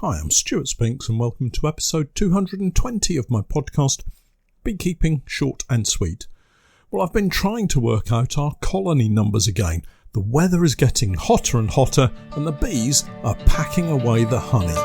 Hi, I'm Stewart Spinks and welcome to episode 220 of my podcast, Beekeeping Short and Sweet. Well, I've been trying to work out our colony numbers again. The weather is getting hotter and hotter and the bees are packing away the honey.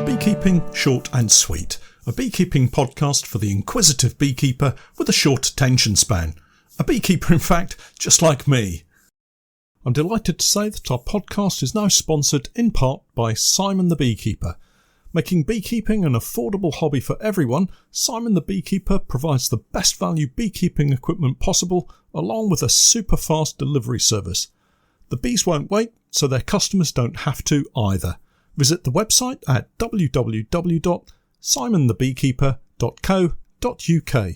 Beekeeping Short and Sweet, a beekeeping podcast for the inquisitive beekeeper with a short attention span. A beekeeper, in fact, just like me. I'm delighted to say that our podcast is now sponsored in part by Simon the Beekeeper. Making beekeeping an affordable hobby for everyone, Simon the Beekeeper provides the best value beekeeping equipment possible, along with a super fast delivery service. The bees won't wait, so their customers don't have to either. Visit the website at www.simonthebeekeeper.co.uk.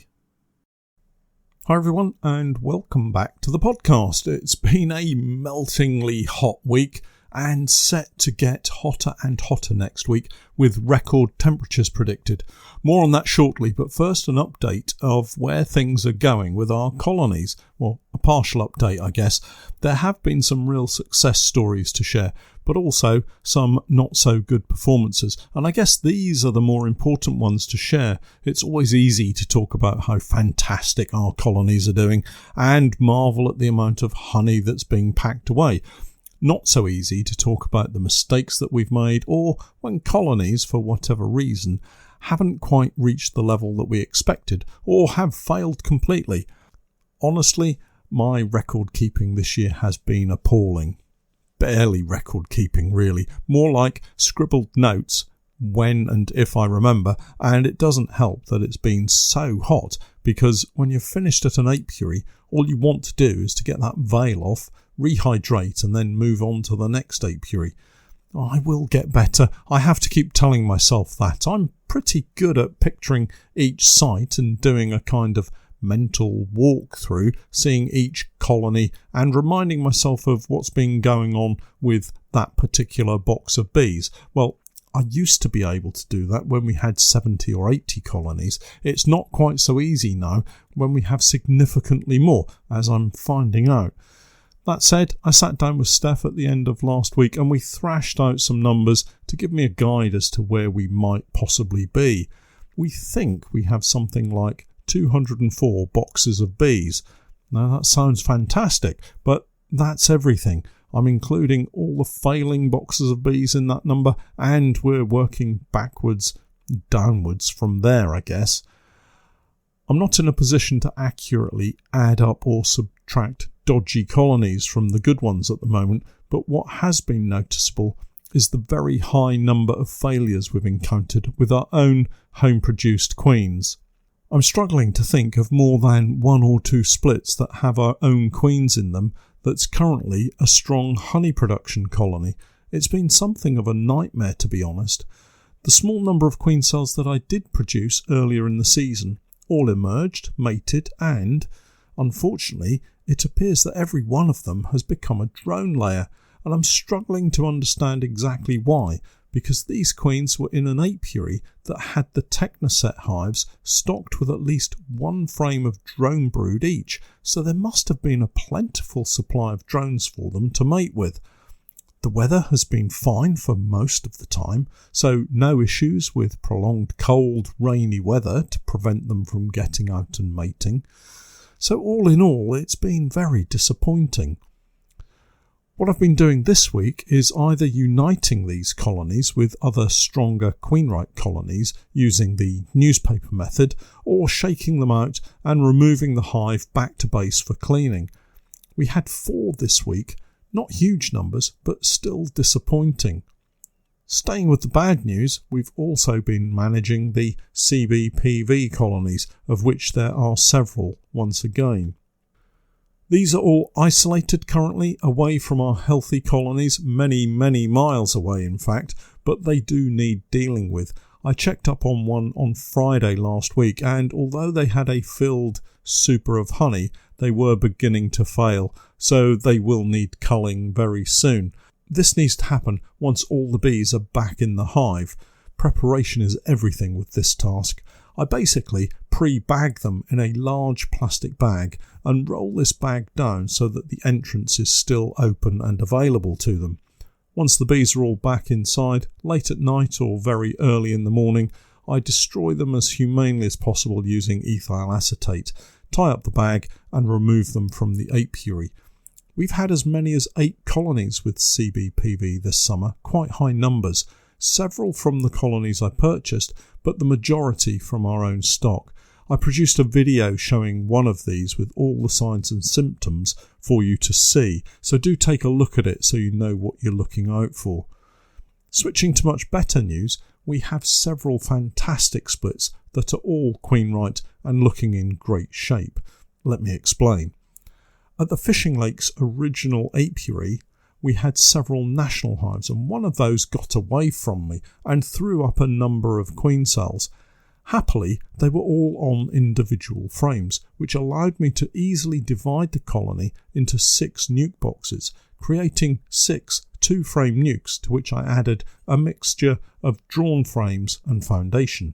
Hi everyone and welcome back to the podcast. It's been a meltingly hot week and set to get hotter and hotter next week with record temperatures predicted. More on that shortly, but first an update of where things are going with our colonies. Well, a partial update, I guess. There have been some real success stories to share, but also some not so good performances. And I guess these are the more important ones to share. It's always easy to talk about how fantastic our colonies are doing and marvel at the amount of honey that's being packed away. Not so easy to talk about the mistakes that we've made or when colonies, for whatever reason, haven't quite reached the level that we expected or have failed completely. Honestly, my record keeping this year has been appalling. Barely record keeping, really. More like scribbled notes when and if I remember, and it doesn't help that it's been so hot because when you're finished at an apiary, all you want to do is to get that veil off, rehydrate and then move on to the next apiary. I will get better. I have to keep telling myself that. I'm pretty good at picturing each site and doing a kind of mental walkthrough, seeing each colony and reminding myself of what's been going on with that particular box of bees. Well, I used to be able to do that when we had 70 or 80 colonies. It's not quite so easy now when we have significantly more, as I'm finding out. That said, I sat down with Steph at the end of last week and we thrashed out some numbers to give me a guide as to where we might possibly be. We think we have something like 204 boxes of bees. Now that sounds fantastic, but that's everything. I'm including all the failing boxes of bees in that number, and we're working backwards, downwards from there, I guess. I'm not in a position to accurately add up or subtract dodgy colonies from the good ones at the moment, but what has been noticeable is the very high number of failures we've encountered with our own home-produced queens. I'm struggling to think of more than one or two splits that have our own queens in them that's currently a strong honey production colony. It's been something of a nightmare, to be honest. The small number of queen cells that I did produce earlier in the season all emerged, mated, and, unfortunately, it appears that every one of them has become a drone layer, and I'm struggling to understand exactly why, because these queens were in an apiary that had the Technoset hives stocked with at least one frame of drone brood each, so there must have been a plentiful supply of drones for them to mate with. The weather has been fine for most of the time, so no issues with prolonged cold, rainy weather to prevent them from getting out and mating. So all in all, it's been very disappointing. What I've been doing this week is either uniting these colonies with other stronger queen-right colonies using the newspaper method, or shaking them out and removing the hive back to base for cleaning. We had 4 this week, not huge numbers, but still disappointing. Staying with the bad news, we've also been managing the CBPV colonies, of which there are several once again. These are all isolated currently, away from our healthy colonies, many miles away in fact, but they do need dealing with. I checked up on one on Friday last week, and although they had a filled super of honey, they were beginning to fail, so they will need culling very soon. This needs to happen once all the bees are back in the hive. Preparation is everything with this task. I basically pre-bag them in a large plastic bag and roll this bag down so that the entrance is still open and available to them. Once the bees are all back inside, late at night or very early in the morning, I destroy them as humanely as possible using ethyl acetate, tie up the bag and remove them from the apiary. We've had as many as 8 colonies with CBPV this summer, quite high numbers, several from the colonies I purchased, but the majority from our own stock. I produced a video showing one of these with all the signs and symptoms for you to see, so do take a look at it so you know what you're looking out for. Switching to much better news, we have several fantastic splits that are all queen right and looking in great shape. Let me explain. At the Fishing Lake's original apiary, we had several national hives, and one of those got away from me and threw up a number of queen cells. Happily, they were all on individual frames, which allowed me to easily divide the colony into 6 nuke boxes, creating 6 2-frame nukes, to which I added a mixture of drawn frames and foundation.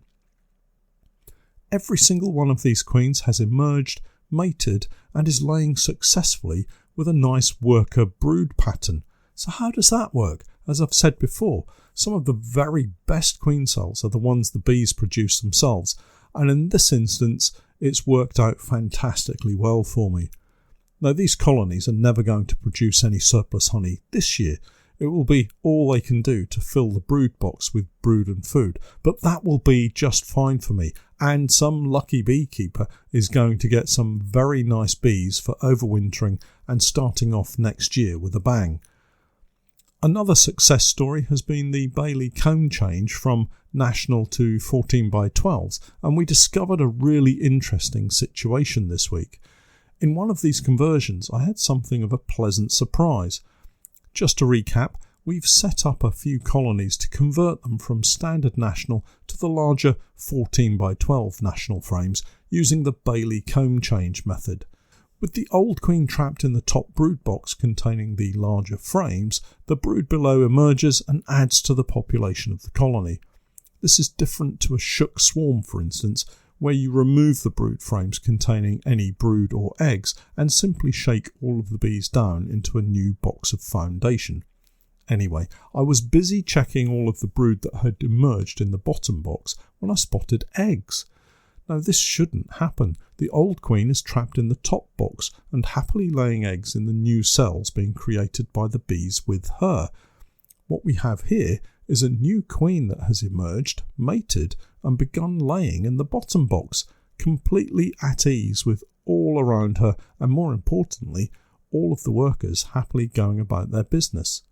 Every single one of these queens has emerged, mated, and is laying successfully with a nice worker brood pattern. So how does that work? As I've said before, some of the very best queen cells are the ones the bees produce themselves, and in this instance it's worked out fantastically well for me. Now, these colonies are never going to produce any surplus honey this year. It will be all they can do to fill the brood box with brood and food, but that will be just fine for me, and some lucky beekeeper is going to get some very nice bees for overwintering and starting off next year with a bang. Another success story has been the Bailey comb change from national to 14x12s, and we discovered a really interesting situation this week. In one of these conversions, I had something of a pleasant surprise. Just to recap, we've set up a few colonies to convert them from standard national to the larger 14x12 national frames using the Bailey comb change method. With the old queen trapped in the top brood box containing the larger frames, the brood below emerges and adds to the population of the colony. This is different to a shook swarm, for instance, where you remove the brood frames containing any brood or eggs and simply shake all of the bees down into a new box of foundation. Anyway, I was busy checking all of the brood that had emerged in the bottom box when I spotted eggs. Now, this shouldn't happen. The old queen is trapped in the top box and happily laying eggs in the new cells being created by the bees with her. What we have here is a new queen that has emerged, mated, and begun laying in the bottom box, completely at ease with all around her, and more importantly, all of the workers happily going about their business.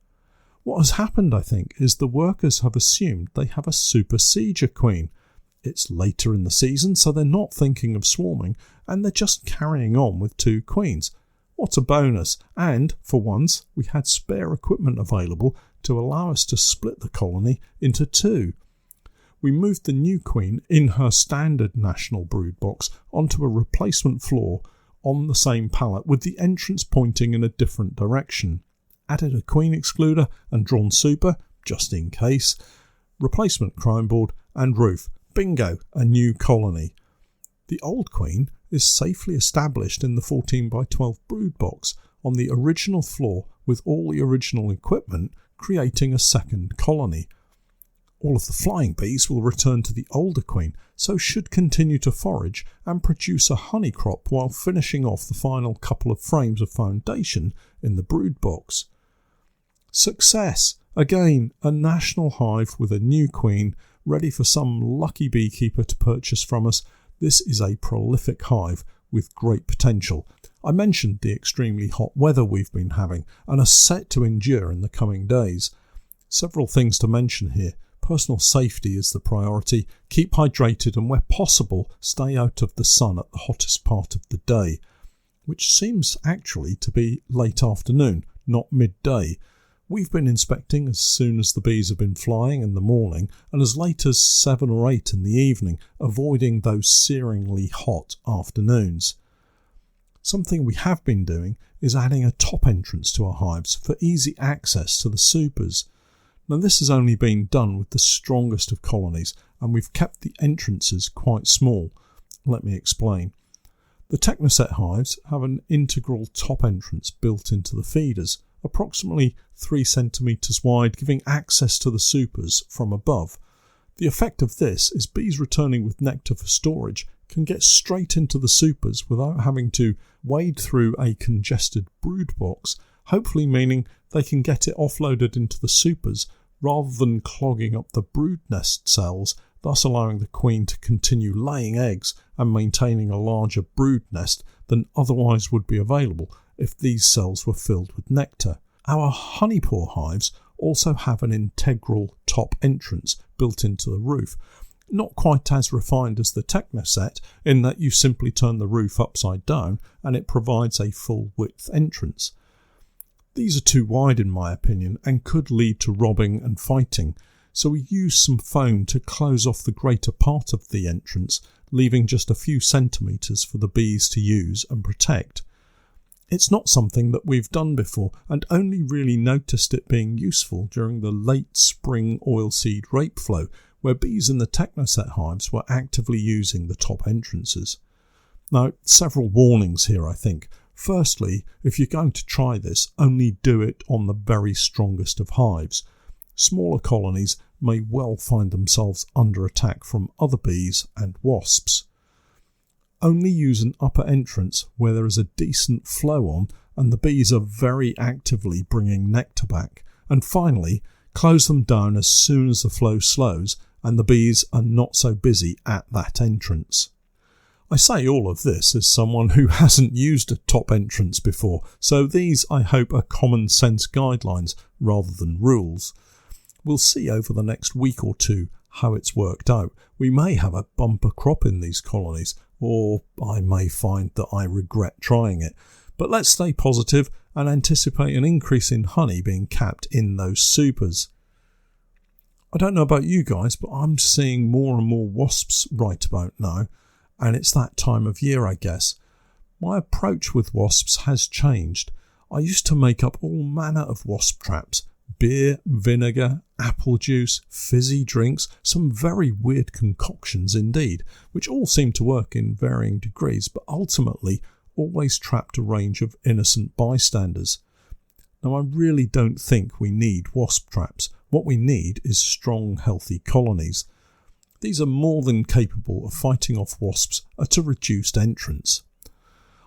What has happened, I think, is the workers have assumed they have a supersedure queen. It's later in the season, so they're not thinking of swarming, and they're just carrying on with 2 queens. What a bonus! And, for once, we had spare equipment available to allow us to split the colony into 2. We moved the new queen in her standard national brood box onto a replacement floor on the same pallet with the entrance pointing in a different direction. Added a queen excluder and drawn super, just in case, replacement crime board and roof. Bingo, a new colony. The old queen is safely established in the 14x12 brood box on the original floor with all the original equipment, creating a second colony. All of the flying bees will return to the older queen, so should continue to forage and produce a honey crop while finishing off the final couple of frames of foundation in the brood box. Success! Again, a national hive with a new queen, ready for some lucky beekeeper to purchase from us. This is a prolific hive with great potential. I mentioned the extremely hot weather we've been having and are set to endure in the coming days. Several things to mention here. Personal safety is the priority. Keep hydrated and where possible, stay out of the sun at the hottest part of the day, which seems actually to be late afternoon, not midday. We've been inspecting as soon as the bees have been flying in the morning and as late as 7 or 8 in the evening, avoiding those searingly hot afternoons. Something we have been doing is adding a top entrance to our hives for easy access to the supers. Now this has only been done with the strongest of colonies, and we've kept the entrances quite small. Let me explain. The Technoset hives have an integral top entrance built into the feeders, approximately 3 centimetres wide, giving access to the supers from above. The effect of this is bees returning with nectar for storage can get straight into the supers without having to wade through a congested brood box, hopefully meaning they can get it offloaded into the supers rather than clogging up the brood nest cells, thus allowing the queen to continue laying eggs and maintaining a larger brood nest than otherwise would be available if these cells were filled with nectar. Our honeypore hives also have an integral top entrance built into the roof, not quite as refined as the Technoset in that you simply turn the roof upside down and it provides a full width entrance. These are too wide in my opinion and could lead to robbing and fighting, so we use some foam to close off the greater part of the entrance, leaving just a few centimetres for the bees to use and protect. It's not something that we've done before and only really noticed it being useful during the late spring oilseed rape flow, where bees in the Technoset hives were actively using the top entrances. Now, several warnings here I think. Firstly, if you're going to try this, only do it on the very strongest of hives. Smaller colonies may well find themselves under attack from other bees and wasps. Only use an upper entrance where there is a decent flow on and the bees are very actively bringing nectar back. And finally, close them down as soon as the flow slows and the bees are not so busy at that entrance. I say all of this as someone who hasn't used a top entrance before, so these I hope are common sense guidelines rather than rules. We'll see over the next week or two how it's worked out. We may have a bumper crop in these colonies, or I may find that I regret trying it. But let's stay positive and anticipate an increase in honey being capped in those supers. I don't know about you guys, but I'm seeing more and more wasps right about now, and it's that time of year, I guess. My approach with wasps has changed. I used to make up all manner of wasp traps. Beer, vinegar, apple juice, fizzy drinks, some very weird concoctions indeed, which all seem to work in varying degrees, but ultimately always trapped a range of innocent bystanders. Now, I really don't think we need wasp traps. What we need is strong, healthy colonies. These are more than capable of fighting off wasps at a reduced entrance.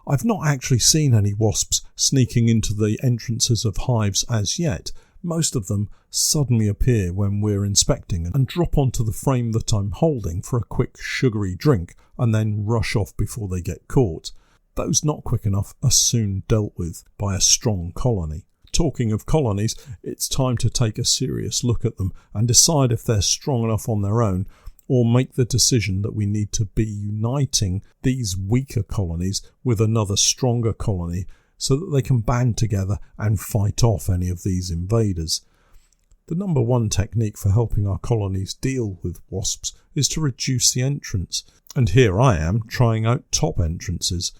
I've not actually seen any wasps sneaking into the entrances of hives as yet. Most of them suddenly appear when we're inspecting and drop onto the frame that I'm holding for a quick sugary drink and then rush off before they get caught. Those not quick enough are soon dealt with by a strong colony. Talking of colonies, it's time to take a serious look at them and decide if they're strong enough on their own, or make the decision that we need to be uniting these weaker colonies with another stronger colony so that they can band together and fight off any of these invaders. The number one technique for helping our colonies deal with wasps is to reduce the entrance, and here I am trying out top entrances.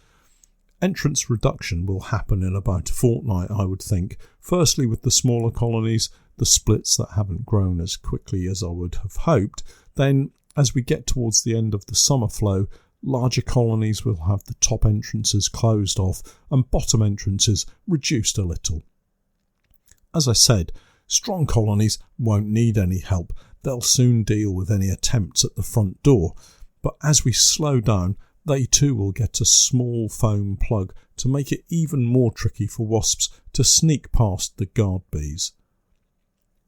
Entrance reduction will happen in about a fortnight, I would think, firstly with the smaller colonies, the splits that haven't grown as quickly as I would have hoped. Then, as we get towards the end of the summer flow, larger colonies will have the top entrances closed off and bottom entrances reduced a little. As I said, strong colonies won't need any help. They'll soon deal with any attempts at the front door. But as we slow down, they too will get a small foam plug to make it even more tricky for wasps to sneak past the guard bees.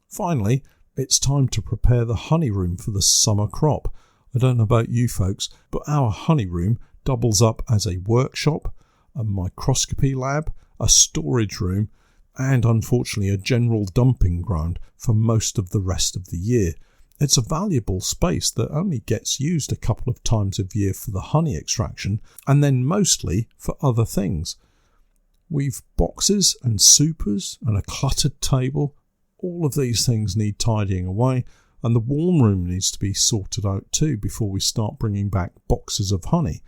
Finally, it's time to prepare the honey room for the summer crop. I don't know about you folks, but our honey room doubles up as a workshop, a microscopy lab, a storage room, and unfortunately a general dumping ground for most of the rest of the year. It's a valuable space that only gets used a couple of times a year for the honey extraction and then mostly for other things. We've boxes and supers and a cluttered table. All of these things need tidying away, and the warm room needs to be sorted out too before we start bringing back boxes of honey.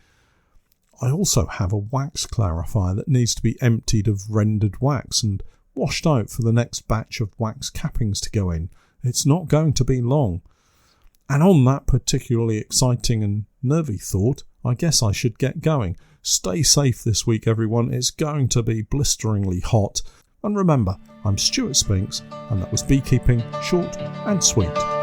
I also have a wax clarifier that needs to be emptied of rendered wax and washed out for the next batch of wax cappings to go in, It's not going to be long. And on that particularly exciting and nervy thought, I guess I should get going. Stay safe this week, everyone. It's going to be blisteringly hot. And remember, I'm Stewart Spinks, and that was Beekeeping Short and Sweet.